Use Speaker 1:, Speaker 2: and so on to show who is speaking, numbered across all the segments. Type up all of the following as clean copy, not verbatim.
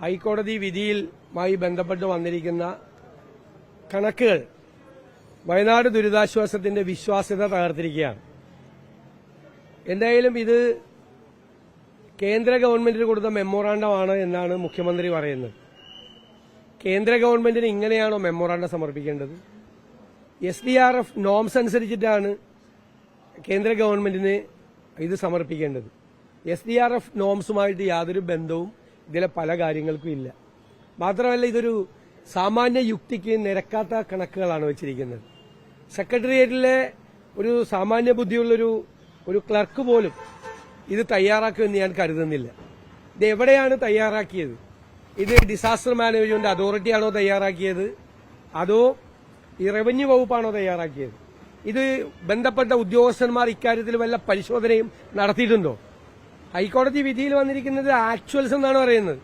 Speaker 1: ഹൈക്കോടതി വിധിയുമായി ബന്ധപ്പെട്ട് വന്നിരിക്കുന്ന കണക്കുകൾ വയനാട് ദുരിതാശ്വാസത്തിന്റെ വിശ്വാസ്യത തകർത്തിരിക്കുകയാണ്. എന്തായാലും ഇത് കേന്ദ്ര ഗവൺമെന്റിന് കൊടുത്ത മെമ്മോറാണ്ടമാണ് എന്നാണ് മുഖ്യമന്ത്രി പറയുന്നത്. കേന്ദ്ര ഗവൺമെന്റിന് ഇങ്ങനെയാണോ മെമ്മോറാണ്ടം സമർപ്പിക്കേണ്ടത്? SDRF നോംസ് അനുസരിച്ചിട്ടാണ് കേന്ദ്ര ഗവൺമെന്റിന് ഇത് സമർപ്പിക്കേണ്ടത്. SDRF നോംസുമായിട്ട് യാതൊരു ബന്ധവും ഇതിലെ പല കാര്യങ്ങൾക്കും ഇല്ല. മാത്രമല്ല, ഇതൊരു സാമാന്യ യുക്തിക്ക് നിരക്കാത്ത കണക്കുകളാണ് വെച്ചിരിക്കുന്നത്. സെക്രട്ടേറിയറ്റിലെ ഒരു സാമാന്യ ബുദ്ധിയുള്ളൊരു ക്ലർക്ക് പോലും ഇത് തയ്യാറാക്കുമെന്ന് ഞാൻ കരുതുന്നില്ല. ഇത് എവിടെയാണ് തയ്യാറാക്കിയത്? ഇത് ഡിസാസ്റ്റർ മാനേജ്മെന്റ് അതോറിറ്റിയാണോ തയ്യാറാക്കിയത്, അതോ ഈ റവന്യൂ വകുപ്പാണോ തയ്യാറാക്കിയത്? ഇത് ബന്ധപ്പെട്ട ഉദ്യോഗസ്ഥന്മാർ ഇക്കാര്യത്തിൽ വല്ല പരിശോധനയും നടത്തിയിട്ടുണ്ടോ? ഹൈക്കോടതി വിധിയിൽ വന്നിരിക്കുന്നത് ആക്ച്വൽസ് എന്നാണ് പറയുന്നത്.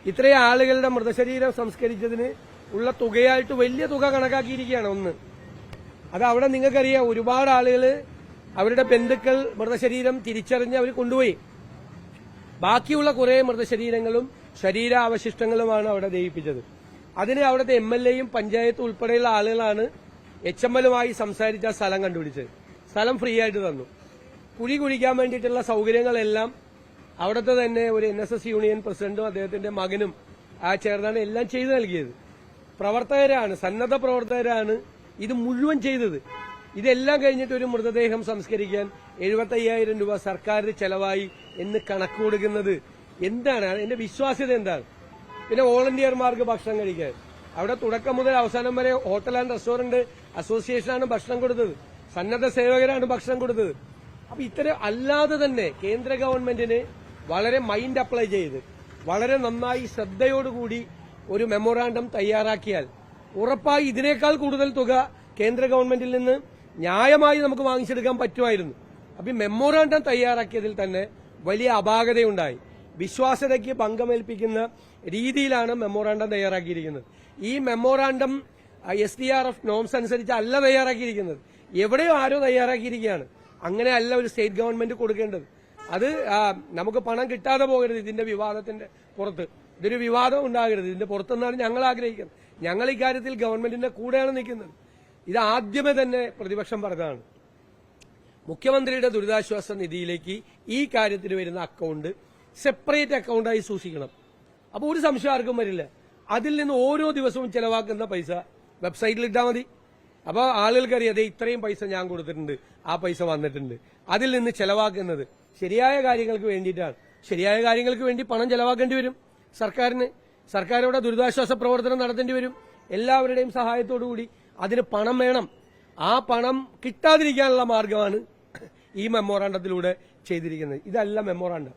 Speaker 1: ഇത്രയും ആളുകളുടെ മൃതശരീരം സംസ്കരിച്ചതിന് ഉള്ള തുകയായിട്ട് വലിയ തുക കണക്കാക്കിയിരിക്കുകയാണ്. ഒന്ന്, അത് അവിടെ നിങ്ങൾക്കറിയാം, ഒരുപാട് ആളുകൾ അവരുടെ ബന്ധുക്കൾ മൃതശരീരം തിരിച്ചറിഞ്ഞ് അവർ കൊണ്ടുപോയി. ബാക്കിയുള്ള കുറെ മൃതശരീരങ്ങളും ശരീരാവശിഷ്ടങ്ങളുമാണ് അവിടെ ദഹിപ്പിച്ചത്. അതിന് അവിടുത്തെ MLAയും പഞ്ചായത്തും ഉൾപ്പെടെയുള്ള ആളുകളാണ് HMLുമായി സംസാരിച്ച സ്ഥലം കണ്ടുപിടിച്ചത്. സ്ഥലം ഫ്രീ ആയിട്ട് തന്നു. കുഴി കുഴിക്കാൻ വേണ്ടിയിട്ടുള്ള സൌകര്യങ്ങളെല്ലാം അവിടുത്തെ തന്നെ ഒരു NSS യൂണിയൻ പ്രസിഡന്റും അദ്ദേഹത്തിന്റെ മകനും ചേർന്നാണ് എല്ലാം ചെയ്തു നൽകിയത്. പ്രവർത്തകരാണ്, സന്നദ്ധ പ്രവർത്തകരാണ് ഇത് മുഴുവൻ ചെയ്തത്. ഇതെല്ലാം കഴിഞ്ഞിട്ട് ഒരു മൃതദേഹം സംസ്കരിക്കാൻ 75,000 രൂപ സർക്കാരിന് ചെലവായി എന്ന് കണക്ക് കൊടുക്കുന്നത് എന്താണ്? എന്റെ വിശ്വാസ്യത എന്താണ്? പിന്നെ വോളണ്ടിയർമാർക്ക് ഭക്ഷണം കഴിക്കാൻ അവിടെ തുടക്കം മുതൽ അവസാനം വരെ ഹോട്ടൽ ആൻഡ് റെസ്റ്റോറന്റ് അസോസിയേഷനാണ് ഭക്ഷണം കൊടുത്തത്, സന്നദ്ധ സേവകരാണ് ഭക്ഷണം കൊടുത്തത്. അപ്പൊ ഇത്തരം അല്ലാതെ തന്നെ കേന്ദ്ര ഗവൺമെന്റിന് വളരെ മൈൻഡ് അപ്ലൈ ചെയ്ത് വളരെ നന്നായി ശ്രദ്ധയോടുകൂടി ഒരു മെമ്മോറാണ്ടം തയ്യാറാക്കിയാൽ ഉറപ്പായി ഇതിനേക്കാൾ കൂടുതൽ തുക കേന്ദ്ര ഗവൺമെന്റിൽ നിന്ന് ന്യായമായി നമുക്ക് വാങ്ങിച്ചെടുക്കാൻ പറ്റുമായിരുന്നു. അപ്പൊ ഈ മെമ്മോറാണ്ടം തയ്യാറാക്കിയതിൽ തന്നെ വലിയ അപാകതയുണ്ടായി. വിശ്വാസ്യതയ്ക്ക് ഭംഗമേൽപ്പിക്കുന്ന രീതിയിലാണ് മെമ്മോറാണ്ടം തയ്യാറാക്കിയിരിക്കുന്നത്. ഈ മെമ്മോറാണ്ടം SDRF നോംസ് അനുസരിച്ചല്ല തയ്യാറാക്കിയിരിക്കുന്നത്. എവിടെയോ ആരോ തയ്യാറാക്കിയിരിക്കുകയാണ്. അങ്ങനെയല്ല ഒരു സ്റ്റേറ്റ് ഗവൺമെന്റ് കൊടുക്കേണ്ടത്. അത് നമുക്ക് പണം കിട്ടാതെ പോകരുത്. ഇതിന്റെ വിവാദത്തിന്റെ പുറത്ത് ഇതൊരു വിവാദം ഉണ്ടാകരുത്. ഇതിന്റെ പുറത്തെന്നാണ് ഞങ്ങൾ ആഗ്രഹിക്കുന്നത്. ഞങ്ങൾ ഇക്കാര്യത്തിൽ ഗവൺമെന്റിന്റെ കൂടെയാണ് നിൽക്കുന്നത്. ഇത് ആദ്യമേ തന്നെ പ്രതിപക്ഷം പറഞ്ഞതാണ്. മുഖ്യമന്ത്രിയുടെ ദുരിതാശ്വാസ നിധിയിലേക്ക് ഈ കാര്യത്തിന് വരുന്ന അക്കൌണ്ട് സെപ്പറേറ്റ് അക്കൌണ്ടായി സൂക്ഷിക്കണം. അപ്പോൾ ഒരു സംശയം ആർക്കും വരില്ല. അതിൽ നിന്ന് ഓരോ ദിവസവും ചെലവാക്കുന്ന പൈസ വെബ്സൈറ്റിൽ ഇട്ടാൽ മതി. അപ്പോൾ ആളുകൾക്കറിയാം, അതെ ഇത്രയും പൈസ ഞാൻ കൊടുത്തിട്ടുണ്ട്, ആ പൈസ വന്നിട്ടുണ്ട്. അതിൽ നിന്ന് ചെലവാക്കുന്നത് ശരിയായ കാര്യങ്ങൾക്ക് വേണ്ടിയിട്ടാണ്. ശരിയായ കാര്യങ്ങൾക്ക് വേണ്ടി പണം ചെലവാക്കേണ്ടി വരും സർക്കാരിന്. സർക്കാരോടെ ദുരിതാശ്വാസ പ്രവർത്തനം നടത്തേണ്ടി വരും. എല്ലാവരുടെയും സഹായത്തോടുകൂടി അതിന് പണം വേണം. ആ പണം കിട്ടാതിരിക്കാനുള്ള മാർഗമാണ് ഈ മെമ്മോറാണ്ടത്തിലൂടെ ചെയ്തിരിക്കുന്നത്. ഇതല്ല മെമ്മോറാണ്ടം.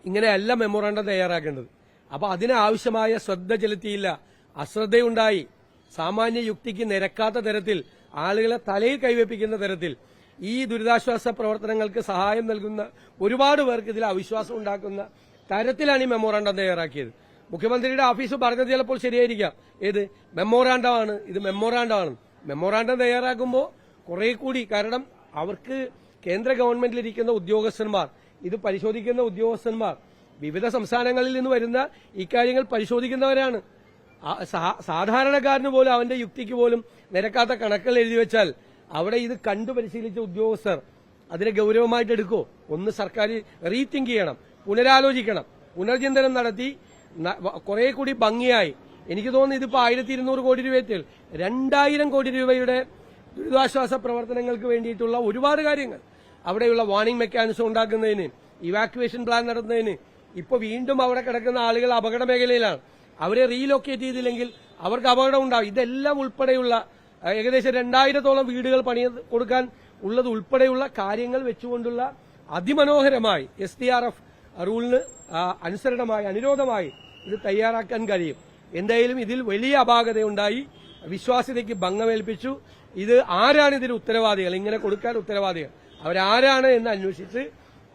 Speaker 1: ഇങ്ങനെയല്ല മെമ്മോറാണ്ടം തയ്യാറാക്കേണ്ടത്. അപ്പൊ അതിനാവശ്യമായ ശ്രദ്ധ ചെലുത്തിയില്ല, അശ്രദ്ധയുണ്ടായി. സാമാന്യ യുക്തിക്ക് നിരക്കാത്ത തരത്തിൽ, ആളുകളെ തലയിൽ കൈവെപ്പിക്കുന്ന തരത്തിൽ ഈ ദുരിതാശ്വാസ പ്രവർത്തനങ്ങൾക്ക് സഹായം നൽകുന്ന ഒരുപാട് പേർക്ക് ഇതിൽ അവിശ്വാസം ഉണ്ടാക്കുന്ന തരത്തിലാണ് ഈ മെമ്മോറാണ്ടം തയ്യാറാക്കിയത്. മുഖ്യമന്ത്രിയുടെ ഓഫീസ് പറഞ്ഞത് ചിലപ്പോൾ ശരിയായിരിക്കാം. ഏത് മെമ്മോറാണ്ടമാണ് ഇത്? മെമ്മോറാണ്ടം തയ്യാറാക്കുമ്പോൾ കുറെ കൂടി, കാരണം അവർക്ക് കേന്ദ്ര ഗവൺമെന്റിലിരിക്കുന്ന ഉദ്യോഗസ്ഥന്മാർ, ഇത് പരിശോധിക്കുന്ന ഉദ്യോഗസ്ഥന്മാർ വിവിധ സംസ്ഥാനങ്ങളിൽ നിന്ന് വരുന്ന ഇക്കാര്യങ്ങൾ പരിശോധിക്കുന്നവരാണ്. സാധാരണക്കാരന് പോലും അവന്റെ യുക്തിക്ക് പോലും നിരക്കാത്ത കണക്കുകൾ എഴുതി വെച്ചാൽ അവിടെ ഇത് കണ്ടു പരിശീലിച്ച ഉദ്യോഗസ്ഥർ അതിനെ ഗൌരവമായിട്ട് എടുക്കോ? ഒന്ന് സർക്കാർ റീതിങ്ക് ചെയ്യണം, പുനരാലോചിക്കണം, പുനർചിന്തനം നടത്തി കുറെ കൂടി ഭംഗിയായി. എനിക്ക് തോന്നുന്നു ഇതിപ്പോ 1200 കോടി രൂപയെത്തിൽ 2000 കോടി രൂപയുടെ ദുരിതാശ്വാസ പ്രവർത്തനങ്ങൾക്ക് വേണ്ടിയിട്ടുള്ള ഒരുപാട് കാര്യങ്ങൾ, അവിടെയുള്ള വാർണിംഗ് മെക്കാനിസം ഉണ്ടാക്കുന്നതിന്, ഇവാക്യുവേഷൻ പ്ലാൻ നടത്തുന്നതിന്. ഇപ്പൊ വീണ്ടും അവിടെ കിടക്കുന്ന ആളുകൾ അപകട മേഖലയിലാണ്. അവരെ റീലൊക്കേറ്റ് ചെയ്തില്ലെങ്കിൽ അവർക്ക് അപകടം ഉണ്ടാവും. ഇതെല്ലാം ഉൾപ്പെടെയുള്ള ഏകദേശം 2000-ഓളം വീടുകൾ പണി കൊടുക്കാൻ ഉള്ളത് ഉൾപ്പെടെയുള്ള കാര്യങ്ങൾ വെച്ചുകൊണ്ടുള്ള അതിമനോഹരമായി SDRF റൂളിന് അനുസരണമായി, അനുരോധമായി ഇത് തയ്യാറാക്കാൻ കഴിയും. എന്തായാലും ഇതിൽ വലിയ അപാകതയുണ്ടായി, വിശ്വാസ്യതയ്ക്ക് ഭംഗമേൽപ്പിച്ചു. ഇത് ആരാണ് ഇതിന് ഉത്തരവാദികൾ, ഇങ്ങനെ കൊടുക്കാൻ ഉത്തരവാദികൾ അവരാരാണ് എന്ന് അന്വേഷിച്ച്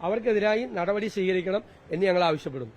Speaker 1: അവർക്കെതിരായി നടപടി സ്വീകരിക്കണം എന്ന് ഞങ്ങൾ ആവശ്യപ്പെടുന്നു.